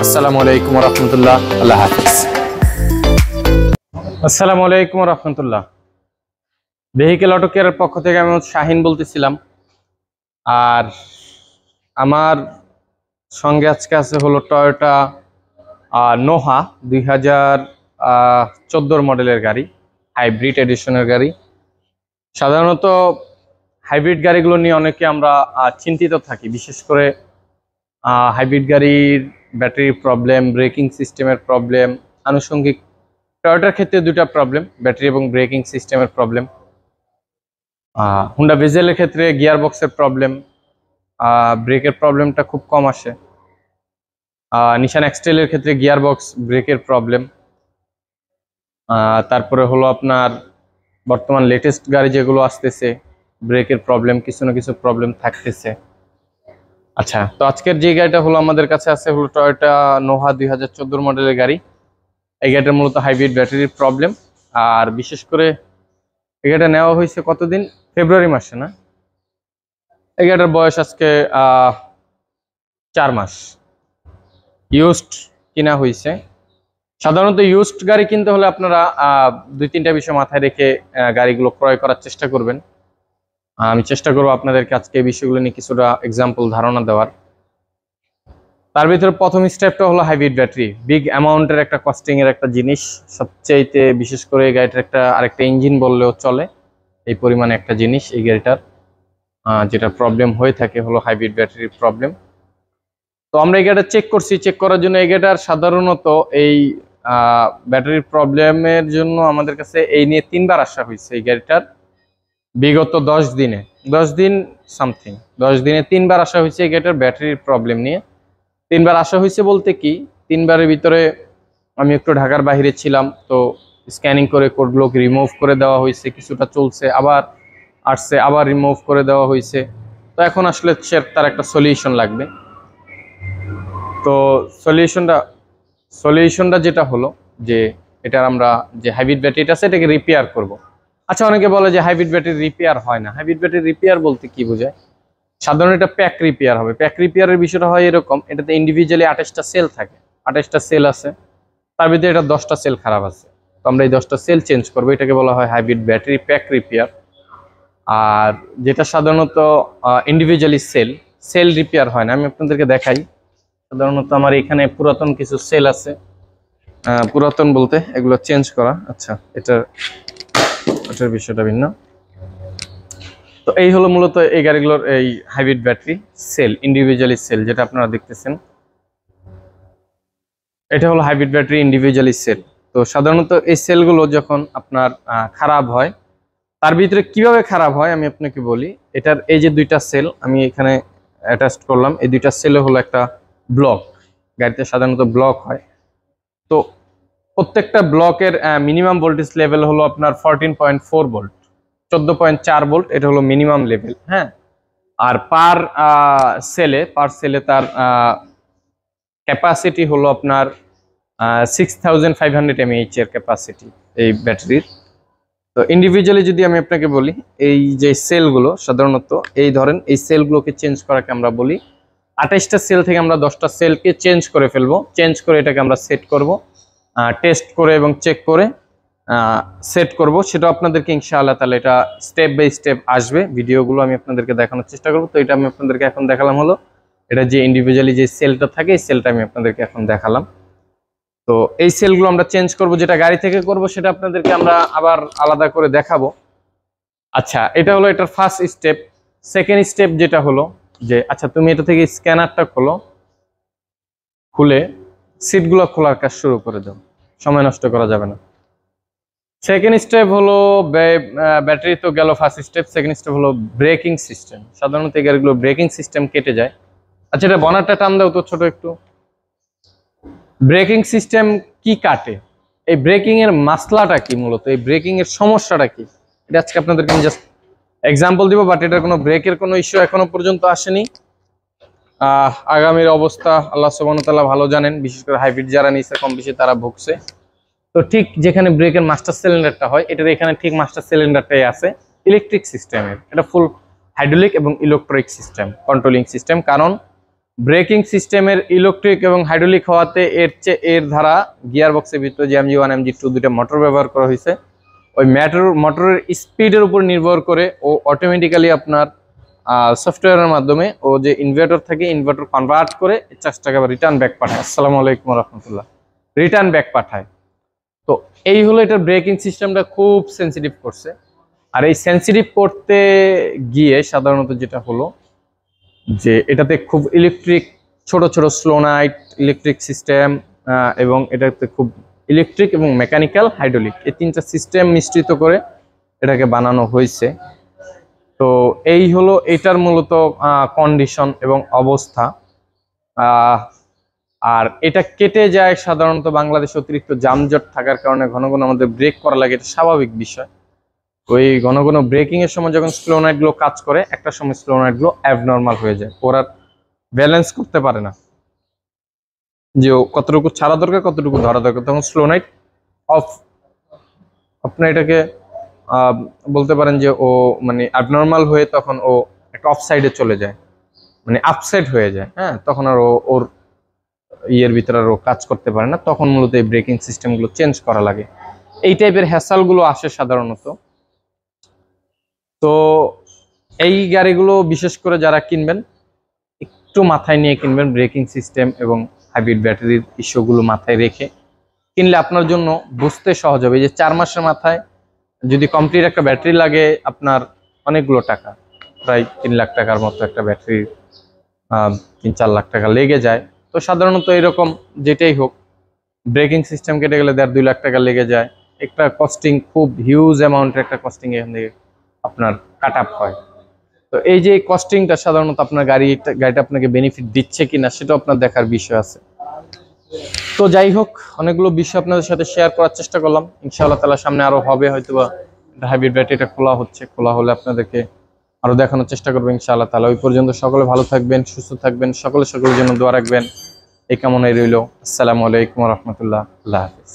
আসসালামু আলাইকুম ওয়া রাহমাতুল্লাহ। আল্লাহ হাফেজ। আসসালামু আলাইকুম ওয়া রাহমাতুল্লাহ। ভেহিকেল অটো কেয়ারের পক্ষ থেকে আমি শাহিন বলতেছিলাম। আর আমার সঙ্গে আজকে আছে হলো টয়োটা নোহা 2014 মডেলের গাড়ি, হাইব্রিড এডিশনের গাড়ি। সাধারণত হাইব্রিড গাড়িগুলো নিয়ে অনেকে আমরা চিন্তিত থাকি, বিশেষ করে হাইব্রিড গাড়ির ব্যাটারির প্রবলেম, ব্রেকিং সিস্টেমের প্রবলেম, আনুষঙ্গিক টয়োটার ক্ষেত্রে দুটা প্রবলেম, ব্যাটারি এবং ব্রেকিং সিস্টেমের প্রবলেম। হুন্ডা ভিজেলের ক্ষেত্রে গিয়ার বক্সের প্রবলেম, ব্রেকের প্রবলেমটা খুব কম আসে। নিশান এক্সটেলের ক্ষেত্রে গিয়ার বক্স, ব্রেকের প্রবলেম। তারপরে হলো আপনার বর্তমান লেটেস্ট গাড়ি যেগুলো আসতেছে, ব্রেকের প্রবলেম, কিছু না কিছু প্রবলেম থাকতেছে। আচ্ছা, তো আজকের যে গাড়িটা হলো আমাদের কাছে আছে হলো টয়োটা নোহা 2014 মডেলের গাড়ি। এই গাড়িটার মূলত হাইব্রিড ব্যাটারির প্রবলেম। আর বিশেষ করে এই গাড়িটা নেওয়া হয়েছে কতদিন, ফেব্রুয়ারি মাসে না? এই গাড়িটার বয়স আজকে 4 মাস। ইউজড কিনা হয়েছে। সাধারণত ইউজড গাড়ি কিনতে হলে আপনারা 2-3টা বিষয় মাথায় রেখে গাড়িগুলো ক্রয় করার চেষ্টা করবেন। আমি চেষ্টা করবো আপনাদেরকে আজকে এই বিষয়গুলো নিয়ে কিছুটা এক্সাম্পল ধারণা দেওয়ার। তার ভিতরে প্রথম স্টেপটা হলো হাইব্রিড ব্যাটারি। বিগ অ্যামাউন্টের একটা কস্টিং এর একটা জিনিস, সবচেয়েতে বিশেষ করে এই গাড়িটার আরেকটা ইঞ্জিন বললেও চলে, এই পরিমাণে একটা জিনিস এই গাড়িটার যেটা প্রবলেম হয়ে থাকে হলো হাইব্রিড ব্যাটারির প্রবলেম। তো আমরা এই গাড়িটা চেক করছি। চেক করার জন্য এই গাড়িটার সাধারণত এই ব্যাটারির প্রবলেমের জন্য আমাদের কাছে এই নিয়ে 3বার আসা হয়েছে। এই গাড়িটার বিগত 10 দিনে 10 দিন সামথিং 10 দিনে 3বার আসা হয়েছে এই গাড়িটার ব্যাটারির প্রবলেম নিয়ে। 3বার আসা হয়েছে বলতে কি, 3বারের ভিতরে আমি একটু ঢাকার বাইরে ছিলাম, তো স্ক্যানিং করে কোডগুলোকে রিমুভ করে দেওয়া হয়েছে, কিছুটা চলছে, আবার আসছে, আবার রিমুভ করে দেওয়া হয়েছে। তো এখন আসলে তার একটা সলিউশন লাগবে। তো সলিউশনটা যেটা হলো যে এটার আমরা যে হাইব্রিড ব্যাটারিটা আছে এটাকে রিপেয়ার করব। আচ্ছা, অনেকে বলে যে হাইব্রিড ব্যাটারি রিপেয়ার হয় না। হাইব্রিড ব্যাটারি রিপেয়ার বলতে কি বোঝায়? সাধারণত এটা প্যাক রিপেয়ার হবে। প্যাক রিপেয়ারের বিষয়টা হয় এরকম, এটাতে ইন্ডিভিজুয়ালি 28টা সেল থাকে, 28টা সেল আছে, তার ভিতরে এটা 10টা সেল খারাপ আছে। তো আমরা এই 10টা সেল চেঞ্জ করবো, এটাকে বলা হয় হাইব্রিড ব্যাটারি প্যাক রিপেয়ার। আর যেটা সাধারণত ইন্ডিভিজুয়ালি সেল রিপেয়ার হয় না। আমি আপনাদেরকে দেখাই। সাধারণত আমার এখানে পুরাতন কিছু সেল আছে, পুরাতন বলতে এগুলো চেঞ্জ করা। আচ্ছা, এটার বিষয়টা ভিন্ন। তো এই হলো মূলত এই গাড়িগুলোর এই hybrid battery cell, individually cell যেটা আপনারা দেখতেছেন, এটা হলো হাইব্রিড ব্যাটারি ইন্ডিভিজুয়ালি সেল। তো সাধারণত এই সেলগুলো যখন আপনার খারাপ হয়, তার ভিতরে কিভাবে খারাপ হয় আমি আপনাকে বলি। এটার এই যে 2টা সেল আমি এখানে অ্যাটাচ করলাম, এই 2টা সেলে হলো একটা ব্লক। গাড়িতে সাধারণত ব্লক হয়। তো প্রত্যেকটা ব্লকের মিনিমাম ভোল্টেজ লেভেল হলো আপনার 14.4 ভোল্ট, 14.4 ভোল্ট, এটা হলো মিনিমাম লেভেল। হ্যাঁ, আর পার সেলে তার ক্যাপাসিটি হলো আপনার 6500 mAh এর ক্যাপাসিটি এই ব্যাটারির। তো ইন্ডিভিজুয়ালি যদি আমি আপনাকে বলি, এই যে সেলগুলো সাধারণত এই ধরেন এই সেলগুলোকে চেঞ্জ করাকে আমরা বলি, 28টা সেল থেকে আমরা 10টা সেলকে চেঞ্জ করে ফেলবো। চেঞ্জ করে এটাকে আমরা সেট করব, টেস্ট করে এবং চেক করে সেট করব। সেটা আপনাদেরকে ইনশাআল্লাহ তাহলে এটা স্টেপ বাই স্টেপ আসবে, ভিডিওগুলো আমি আপনাদেরকে দেখানোর চেষ্টা করব। তো এটা আমি আপনাদেরকে এখন দেখালাম হলো এটা যে ইন্ডিভিজুয়ালি যে সেলটা থাকে, এই সেলটা আমি আপনাদেরকে এখন দেখালাম। তো এই সেলগুলো আমরা চেঞ্জ করব, যেটা গাড়ি থেকে করব সেটা আপনাদেরকে আমরা আবার আলাদা করে দেখাবো। আচ্ছা, এটা হলো এটার ফার্স্ট স্টেপ। সেকেন্ড স্টেপ যেটা হলো যে আচ্ছা তুমি এটা থেকে স্ক্যানারটা খুলে সিটগুলো খোলার কাজ শুরু করে দাও, সময় নষ্ট করা যাবে না। সেকেন্ড স্টেপ হলো ব্যাটারি তো গেল ফার্স্ট স্টেপ। সেকেন্ড স্টেপ হলো ব্রেকিং সিস্টেম। সাধারণত এই গাড়িগুলো ব্রেকিং সিস্টেম কেটে যায়। আচ্ছা, এটা বনারটা টান দাও তো ছোট একটু। ব্রেকিং সিস্টেম কি কাটে, এই ব্রেকিং এর মাসলাটা কি, মূলত এই ব্রেকিং এর সমস্যাটা কি, এটা আজকে আপনাদেরকে আমি জাস্ট এক্সাম্পল দিব। বাট এটার কোনো ব্রেকের কোনো ইস্যু এখনো পর্যন্ত আসেনি। আগামীর অবস্থা আল্লাহ সুবহানাহু ওয়া তাআলা ভালো জানেন। বিশেষ করে হাইব্রিড যারা নিচ্ছে কম বেশি তারা ভুগছে। তো ঠিক যেখানে ব্রেকের মাস্টার সিলিন্ডারটা হয়, এটার এখানে ঠিক মাস্টার সিলিন্ডারটাই আছে ইলেকট্রিক সিস্টেমের। এটা ফুল হাইড্রোলিক এবং ইলেকট্রিক সিস্টেম, কন্ট্রোলিং সিস্টেম। কারণ ব্রেকিং সিস্টেমের ইলেকট্রিক এবং হাইড্রোলিক হওয়াতে এর ধারা গিয়ার বক্সের ভিতরে যে MG1 MG2 দুটো মোটর ব্যবহার করা হয়েছে, ওই মোটরের স্পিডের উপর নির্ভর করে ও অটোমেটিক্যালি আপনার সফটওয়্যারের মাধ্যমে ও যে ইনভার্টার থাকে ইনভার্টার কনভার্ট করে চার্জটাকে আবার রিটার্ন ব্যাক পাঠায়। আসসালামু আলাইকুম রহমতুল্লাহ। রিটার্ন ব্যাক পাঠায়। তো এই হলো এটার ব্রেকিং সিস্টেমটা খুব সেন্সিটিভ করছে। আর এই সেন্সিটিভ করতে গিয়ে সাধারণত যেটা হলো যে এটাতে খুব ইলেকট্রিক ছোট ছোট স্লোনাইট ইলেকট্রিক সিস্টেম এবং এটাতে খুব ইলেকট্রিক এবং মেকানিক্যাল হাইড্রোলিক এই তিনটা সিস্টেম মিশ্রিত করে এটাকে বানানো হয়েছে। তো এই হলো এটার মূলত কন্ডিশন এবং অবস্থা। আর এটা কেটে যায় সাধারণত বাংলাদেশে অতিরিক্ত যানজট থাকার কারণে ঘন ঘন আমাদের ব্রেক করা লাগে, এটা স্বাভাবিক বিষয়। ওই ঘন ঘন ব্রেকিং এর সময় যখন স্লোনাইট গুলো কাজ করে একটা সময় স্লোনাইট গুলো অ্যাবনর্মাল হয়ে যায়, ওরা ব্যালেন্স করতে পারে না যে কতটুকু ছাড়া দরকার কতটুকু ধরা দরকার, তখন স্লোনাইট অফ। আপনি এটাকে বলতে পারেন যে ও মানে অ্যাবনর্মাল হয়ে তখন ও একটা অফ সাইডে চলে যায়, মানে আপসাইড হয়ে যায়। হ্যাঁ, তখন আর ওর ইয়ের ভিতরে আর ও কাজ করতে পারে না, তখন মূলত এই ব্রেকিং সিস্টেম গুলো চেঞ্জ করা লাগে। এই টাইপের হ্যাসাল গুলো আসে সাধারণত। তো এই গাড়িগুলো বিশেষ করে যারা কিনবেন একটু মাথায় নিয়ে কিনবেন, ব্রেকিং সিস্টেম এবং হাইব্রিড ব্যাটারির ইস্যুগুলো মাথায় রেখে কিনলে আপনার জন্য বুঝতে সহজ হবে। যে 4 মাসের মাথায় যদি কমপ্লিট একটা ব্যাটারি লাগে আপনার অনেকগুলো টাকা, প্রায় 3 লাখ টাকার মতো একটা ব্যাটারি 3-4 লাখ টাকা লেগে যায়। তো সাধারণত এরকম যেটাই হোক ব্রেকিং সিস্টেম কেটে গেলে 1.5-2 লাখ টাকা লেগে যায়। একটা কস্টিং খুব হিউজ অ্যামাউন্টের একটা কস্টিং এখান থেকে আপনার কাট আপ হয়। তো এই যে কস্টিংটা সাধারণত আপনার গাড়িটা আপনাকে বেনিফিট দিচ্ছে কিনা সেটাও আপনার দেখার বিষয় আছে। তো যাই হোক, অনেকগুলো বিষয় আপনাদের সাথে শেয়ার করার চেষ্টা করলাম। ইনশাআল্লাহ তাআলা সামনে আরো হবে, হয়তোবা হাইব্রিড ব্যাটারিটা খোলা হলে আপনাদেরকে আরো দেখানোর চেষ্টা করবো ইনশাআল্লাহ তাআলা। ওই পর্যন্ত সকলে ভালো থাকবেন, সুস্থ থাকবেন, সকলের জন্য দোয়া রাখবেন এই কামনাই রইল। আসসালামু আলাইকুম ওয়া রাহমাতুল্লাহ। আল্লাহ হাফেজ।